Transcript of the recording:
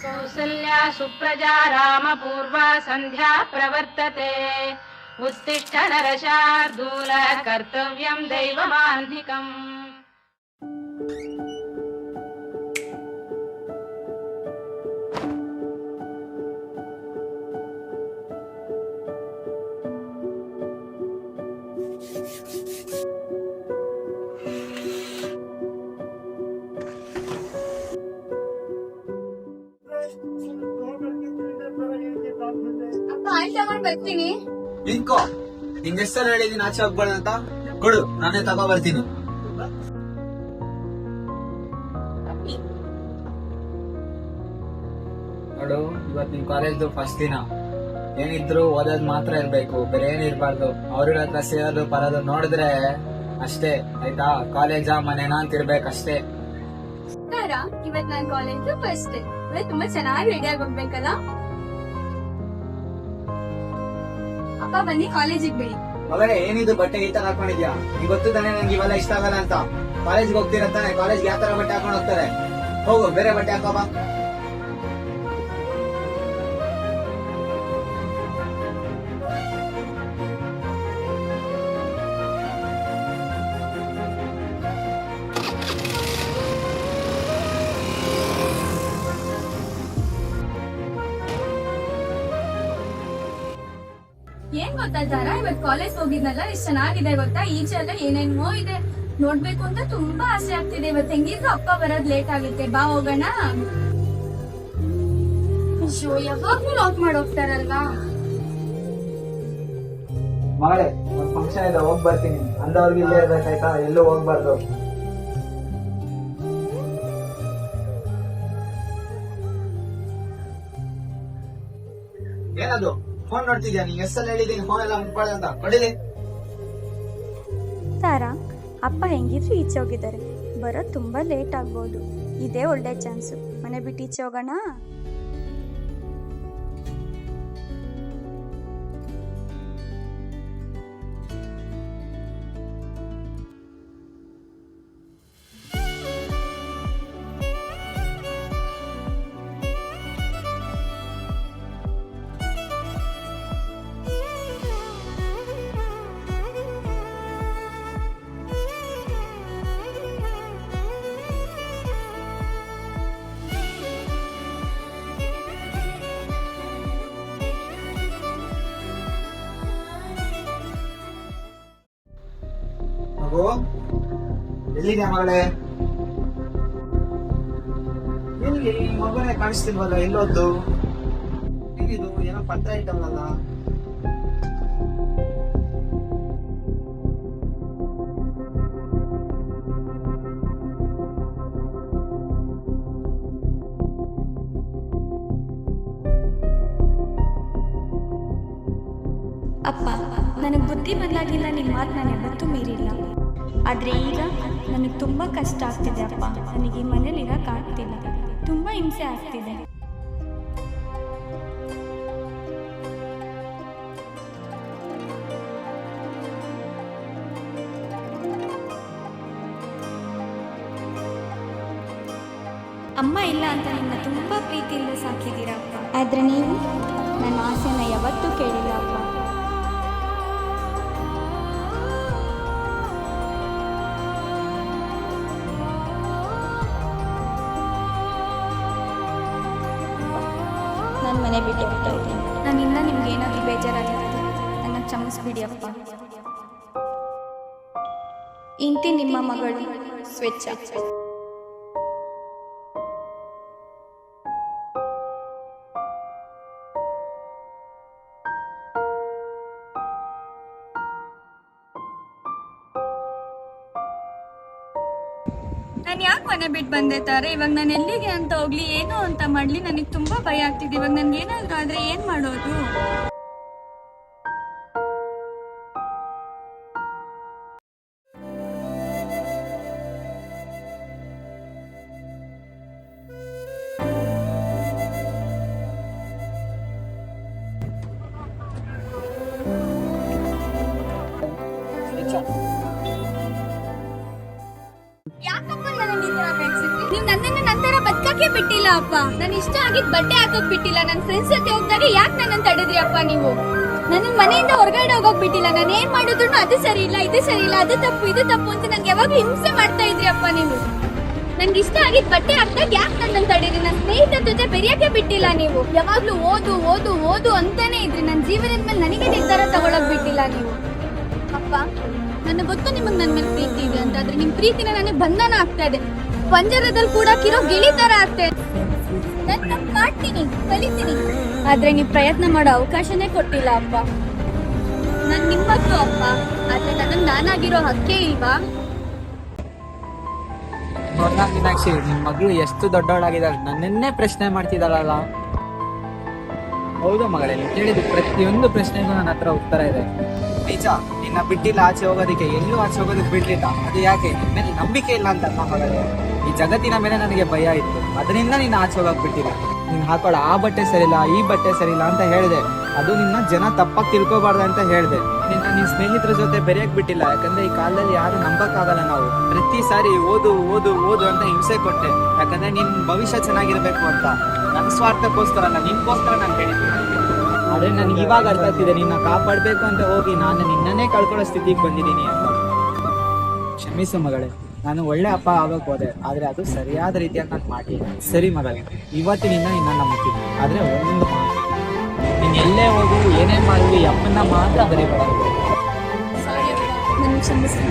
कौसल्या सुप्रजा रामपूर्वा सन्ध्या प्रवर्तते उत्तिष्ठ नरशार्दूल कर्तव्यं दैवमान्धिकम्। ಬರ್ತೀನಿ ನಿಂಕೋ ನಿಂಗೆ ಹೆಸರು ಹೇಳಿದೀನಿ ಆಚೆ ಹೋಗ್ಬಾರ್ದು ಅಂತ ಕೊಡು, ನಾನೇ ತಗೋ ಬರ್ತೀನಿ. ನೋಡು, ಇವತ್ ನಿಮ್ ಕಾಲೇಜ್ದು ಫಸ್ಟ್ ದಿನ. ಏನಿದ್ರು ಓದೋದ್ ಮಾತ್ರ ಇರ್ಬೇಕು, ಬೇರೆ ಏನ್ ಇರ್ಬಾರ್ದು. ಅವ್ರ ಹತ್ರ ಸೇರೋದು ಬರೋದು ನೋಡಿದ್ರೆ ಅಷ್ಟೇ, ಆಯ್ತಾ? ಕಾಲೇಜಾ ಮನೇನಾ ಅಂತ ಇರ್ಬೇಕಷ್ಟೇ. ಇವತ್ ನಾನ್ ಕಾಲೇಜ್ ಫಸ್ಟ್ ಡೇ, ತುಂಬಾ ಚೆನ್ನಾಗಿ ರೆಡಿ ಆಗಿ ಹೋಗ್ಬೇಕಲ್ಲ. ಅಪ್ಪ ಬನ್ನಿ ಕಾಲೇಜಿಗೆ ಬಿಡಿ. ಮಗಳೇ, ಏನಿದು ಬಟ್ಟೆ ಈ ತರ ಹಾಕೊಂಡಿದ್ಯಾ? ನೀವ್ ಗೊತ್ತು ತಾನೆ ನಂಗೆ ಇವೆಲ್ಲ ಇಷ್ಟ ಆಗಲ್ಲ ಅಂತ. ಕಾಲೇಜ್ಗೆ ಹೋಗ್ತಿರತ್ತಾನೆ, ಕಾಲೇಜ್ಗೆ ಯಾವ ತರ ಬಟ್ಟೆ ಹಾಕೊಂಡು ಹೋಗ್ತಾರೆ? ಹೋಗು, ಬೇರೆ ಬಟ್ಟೆ ಹಾಕೋ ಬಾ. ಏನ್ ಗೊತ್ತಾ ಜಾರ, ಇವತ್ ಕಾಲೇಜ್ ಹೋಗಿದ್ನಲ್ಲ, ಎಷ್ಟ್ ಚೆನ್ನಾಗಿದೆ ಗೊತ್ತಾ. ಈಚೆ ಎಲ್ಲ ಏನೇನೋ ಇದೆ, ನೋಡ್ಬೇಕು ಅಂತ ತುಂಬಾ ಆಸೆ ಆಗ್ತಿದೆ. ಇವತ್ತು ಹೆಂಗಿದ್ರು ಅಪ್ಪ ಬರೋದ್ ಲೇಟ್ ಆಗುತ್ತೆ, ಬಾ ಹೋಗೋಣ. ಅಯ್ಯೋ, ಯಾವಾಗ್ಲೂ ಲಾಕ್ ಮಾಡಿ ಹೋಗ್ತಾರಲ್ವಾ. ಮಗಳೇ, ಒಂದ್ ಫಂಕ್ಷನ್ ಇದೆ, ಹೋಗ್ ಬರ್ತೀನಿ. ಅಂದವ್ರಿಗೆ ಇಲ್ಲೇ ಇರ್ಬೇಕಾಯ್ತಾ, ಎಲ್ಲೂ ಹೋಗ್ಬಾರ್ದು. ಏನದು ಫೋನ್ ನೋಡ್ತಿದ್ಯಾ? ನೀನ್ ಎಷ್ಟಲ್ಲಿ ಹೇಳಿದೀನಿ ಫೋನ್ ಎಲ್ಲ ಮುಟ್ಬಾರ್ದು ಅಂತ. ಕೊಡಿಲಿ. ತಾರಾ, ಅಪ್ಪ ಹೆಂಗಿದ್ರು ಈಚೆ ಹೋಗಿದ್ದಾರೆ, ಬರೋದು ತುಂಬಾ ಲೇಟ್ ಆಗ್ಬೋದು. ಇದೇ ಒಳ್ಳೆ ಚಾನ್ಸು, ಮನೆ ಬಿಟ್ಟು ಈಚೆ ಹೋಗೋಣ. ಮಗು, ಎಲ್ಲಿದ್ಯಾ ಮಗಳೇ? ಎಲ್ಲಿ ಮಗುನೇ ಕಾಣಿಸ್ತಿಲ್ವಲ್ಲ, ಎಲ್ಲೋದ್ದು? ಏನಿದು, ಏನೋ ಪತ್ರ ಇಟ್ಟವಲ್ಲ? ಅಪ್ಪ, ನನಗೆ ಬುದ್ಧಿ ಬದಲಾಗಿಲ್ಲ, ನಿಮ್ಮ ಮಾತು ನಾನು ಯಾವತ್ತೂ ಮೀರಿಲ್ಲ. ಆದರೆ ಈಗ ನನಗೆ ತುಂಬ ಕಷ್ಟ ಆಗ್ತಿದೆ ಅಪ್ಪ. ನನಗೆ ಈ ಮನೇಲಿ ಇರೋಕ್ಕಾಗ್ತಿಲ್ಲ, ತುಂಬ ಹಿಂಸೆ ಆಗ್ತಿದೆ. ಅಮ್ಮ ಇಲ್ಲ ಅಂತ ನಿನ್ನ ತುಂಬ ಪ್ರೀತಿಯಿಂದ ಸಾಕಿದ್ದೀರಪ್ಪ. ಆದರೆ ನೀವು ನನ್ನ ಆಸೆನ ಯಾವತ್ತೂ ಕೇಳಿಲ್ಲ ಅಪ್ಪ. ನಾನು ಮನೆ ಬಿಟ್ಟು ಹೋಗ್ತಾ ಇದ್ದೀನಿ. ನಾನಿಂದ ನಿಮ್ಗೆ ಏನಾದರೂ ಬೇಜಾರಾಗಿರುತ್ತೆ, ನನ್ನ ಕ್ಷಮಿಸ್ಬಿಡಿ ಅಪ್ಪ. ಇಂತಿ ನಿಮ್ಮ ಮಗಳು ಸ್ವೇಚ್ಛ. ನಾನು ಯಾಕೆ ಮನೆ ಬಿಟ್ಟು ಬಂದೆ ತಾರೆ? ಇವಾಗ ನಾನು ಎಲ್ಲಿಗೆ ಅಂತ ಹೋಗ್ಲಿ, ಏನು ಅಂತ ಮಾಡ್ಲಿ, ನನಗೆ ತುಂಬಾ ಭಯ ಆಗ್ತಿದೆ. ಇವಾಗ ನನ್ಗೆ ಏನಾದ್ರೂ ಆದ್ರೆ ಏನ್ ಮಾಡೋದು? ಯಾಕಪ್ಪ ನನಗೆ ಈ ತರ ಬೆಳೆಸಿದ್ರಿ? ನೀವು ನನ್ನನ್ನ ತರ ಬದುಕಕ್ಕೆ ಬಿಟ್ಟಿಲ್ಲ ಅಪ್ಪ. ನನ್ ಇಷ್ಟ ಆಗಿದ್ ಬಟ್ಟೆ ಹಾಕೋಕ್ ಬಿಟ್ಟಿಲ್ಲ. ನನ್ ಫ್ರೆಂಡ್ಸ್ ಜೊತೆ ಹೋಗ್ದಾಗ ಯಾಕೆ ನನ್ನನ್ನು ತಡೆದ್ರಿ ಅಪ್ಪ ನೀವು? ನನ್ನ ಮನೆಯಿಂದ ಹೊರಗಡೆ ಹೋಗೋಕ್ ಬಿಟ್ಟಿಲ್ಲ. ನಾನು ಏನ್ ಮಾಡಿದ್ರು ಅದು ಸರಿ ಇಲ್ಲ, ಇದು ಸರಿ ಇಲ್ಲ, ಅದು ತಪ್ಪು, ಇದು ತಪ್ಪು ಅಂತ ನಂಗೆ ಯಾವಾಗ ಹಿಂಸೆ ಮಾಡ್ತಾ ಇದ್ರಿ ಅಪ್ಪ ನೀವು. ನನ್ಗೆ ಇಷ್ಟ ಆಗಿದ್ ಬಟ್ಟೆ ಹಾಕ್ದಾಗ ಯಾಕೆ ನನ್ನನ್ನು ತಡೀರಿ? ನನ್ನ ಸ್ನೇಹಿತರ ಜೊತೆ ಬೆರೆಯಕ್ಕೆ ಬಿಟ್ಟಿಲ್ಲ ನೀವು. ಯಾವಾಗ್ಲೂ ಓದು ಓದು ಓದು ಅಂತಾನೆ ಇದ್ರಿ. ನನ್ನ ಜೀವನದ ಮೇಲೆ ನನಗೆ ನಿರ್ಧಾರ ತಗೊಳಕ್ ಬಿಟ್ಟಿಲ್ಲ ನೀವು. ಅಪ್ಪ, ನನಗೆ ಗೊತ್ತು ನಿಮಗ್ ನನ್ ಮೇಲೆ ಪ್ರೀತಿ ಇದೆ ಅಂತ. ಆದ್ರೆ ನಿಮ್ ಪ್ರೀತಿನ ನನಗೆ ಬಂಧನ ಆಗ್ತಾ ಇದೆ. ಪಂಜರದಲ್ಲಿ ಕೂಡ ಕಿರೋ ಗಿಳಿ ತರ ಆಗ್ತಾ ಇದೆ. ನಾನು ತಪ್ಪು ಮಾಡ್ತೀನಿ, ಕಲಿತೀನಿ, ಆದ್ರೆ ನೀವು ಪ್ರಯತ್ನ ಮಾಡೋ ಅವಕಾಶನೇ ಕೊಟ್ಟಿಲ್ಲ ಅಪ್ಪ. ನಾನ್ ನಿಮ್ಮದ್ದು ಅಪ್ಪ, ಆದ್ರೆ ನನಗ್ ನಾನಾಗಿರೋ ಹಕ್ಕೇ ಇಲ್ವಾ? ನೋಡ್ಲಾ ಮೀನಾಕ್ಷಿ, ನಿನ್ ಮಗಳು ಎಷ್ಟು ದೊಡ್ಡವಳಾಗಿದ್ದಾಳೆ, ನನ್ನನ್ನೇ ಪ್ರಶ್ನೆ ಮಾಡ್ತಿದ್ದಾಳಲ್ಲ. ಹೌದು ಮಗಳೇ, ನೀನ್ ಕೇಳಿದ ಪ್ರತಿಯೊಂದು ಪ್ರಶ್ನೆಗೂ ನನ್ನ ಹತ್ರ ಉತ್ತರ ಇದೆ. ನಿಜ, ನಿನ್ನ ಬಿಟ್ಟಿಲ್ಲ ಆಚೆ ಹೋಗೋದಕ್ಕೆ, ಎಲ್ಲೂ ಆಚೆ ಹೋಗೋದಕ್ಕೆ ಬಿಡ್ಲಿಲ್ಲ. ಅದು ಯಾಕೆ? ನಿನ್ ಮೇಲೆ ನಂಬಿಕೆ ಇಲ್ಲ ಅಂತ ಮಗಳೇ. ಈ ಜಗತ್ತಿನ ಮೇಲೆ ನನಗೆ ಭಯ ಇತ್ತು, ಅದರಿಂದ ನಿನ್ನ ಆಚೆ ಹೋಗಕ್ ಬಿಟ್ಟಿಲ್ಲ. ನೀನ್ ಹಾಕೊಳ್ಳೋ ಆ ಬಟ್ಟೆ ಸರಿಲ್ಲ, ಈ ಬಟ್ಟೆ ಸರಿಲ್ಲ ಅಂತ ಹೇಳಿದೆ. ಅದು ನಿನ್ನ ಜನ ತಪ್ಪಾಗಿ ತಿಳ್ಕೊಬಾರ್ದು ಅಂತ ಹೇಳಿದೆ. ನಿನ್ನ ಸ್ನೇಹಿತರ ಜೊತೆ ಬೆರೆಯಕ್ ಬಿಟ್ಟಿಲ್ಲ, ಯಾಕಂದ್ರೆ ಈ ಕಾಲದಲ್ಲಿ ಯಾರು ನಂಬಕ್ಕಾಗಲ್ಲ. ನಾವು ಪ್ರತಿ ಸಾರಿ ಓದು ಓದು ಓದು ಅಂತ ಹಿಂಸೆ ಕೊಟ್ಟೆ, ಯಾಕಂದ್ರೆ ನಿನ್ ಭವಿಷ್ಯ ಚೆನ್ನಾಗಿರ್ಬೇಕು ಅಂತ. ನನ್ನ ಸ್ವಾರ್ಥಕ್ಕೋಸ್ಕರ ಅಲ್ಲ, ನಿನ್ಗೋಸ್ಕರ ನಾನು ಹೇಳಿದ್ದೀನಿ. ಆದ್ರೆ ನನ್ಗೆ ಇವಾಗ ಅರ್ಥ ಆಗ್ತಿದೆ, ನಿನ್ನ ಕಾಪಾಡ್ಬೇಕು ಅಂತ ಹೋಗಿ ನಾನು ನಿನ್ನನ್ನೇ ಕಳ್ಕೊಳ್ಳೋ ಸ್ಥಿತಿಗೆ ಬಂದಿದ್ದೀನಿ ಅಂತ. ಕ್ಷಮಿಸು ಮಗಳೇ, ನಾನು ಒಳ್ಳೆ ಅಪ್ಪ ಆಗಕ್ ಹೋದೆ, ಆದ್ರೆ ಅದು ಸರಿಯಾದ ರೀತಿಯಲ್ಲಿ ನಾನು ಮಾಡಿಲ್ಲ. ಸರಿ ಮಗಳೇ, ಇವತ್ತಿನಿಂದ ನಿನ್ನ ನಂಬ್ತೀನಿ. ಆದ್ರೆ ಒಂದು ಮಾತು, ನೀನ್ ಎಲ್ಲೇ ಹೋಗು, ಏನೇ ಮಾಡಲಿ, ಅಪ್ಪನ್ನ ಮಾತ್ರ ಬರೀ ಸಾರಿ ಅಪ್ಪ, ನನ್ನ ಕ್ಷಮಿಸಿ.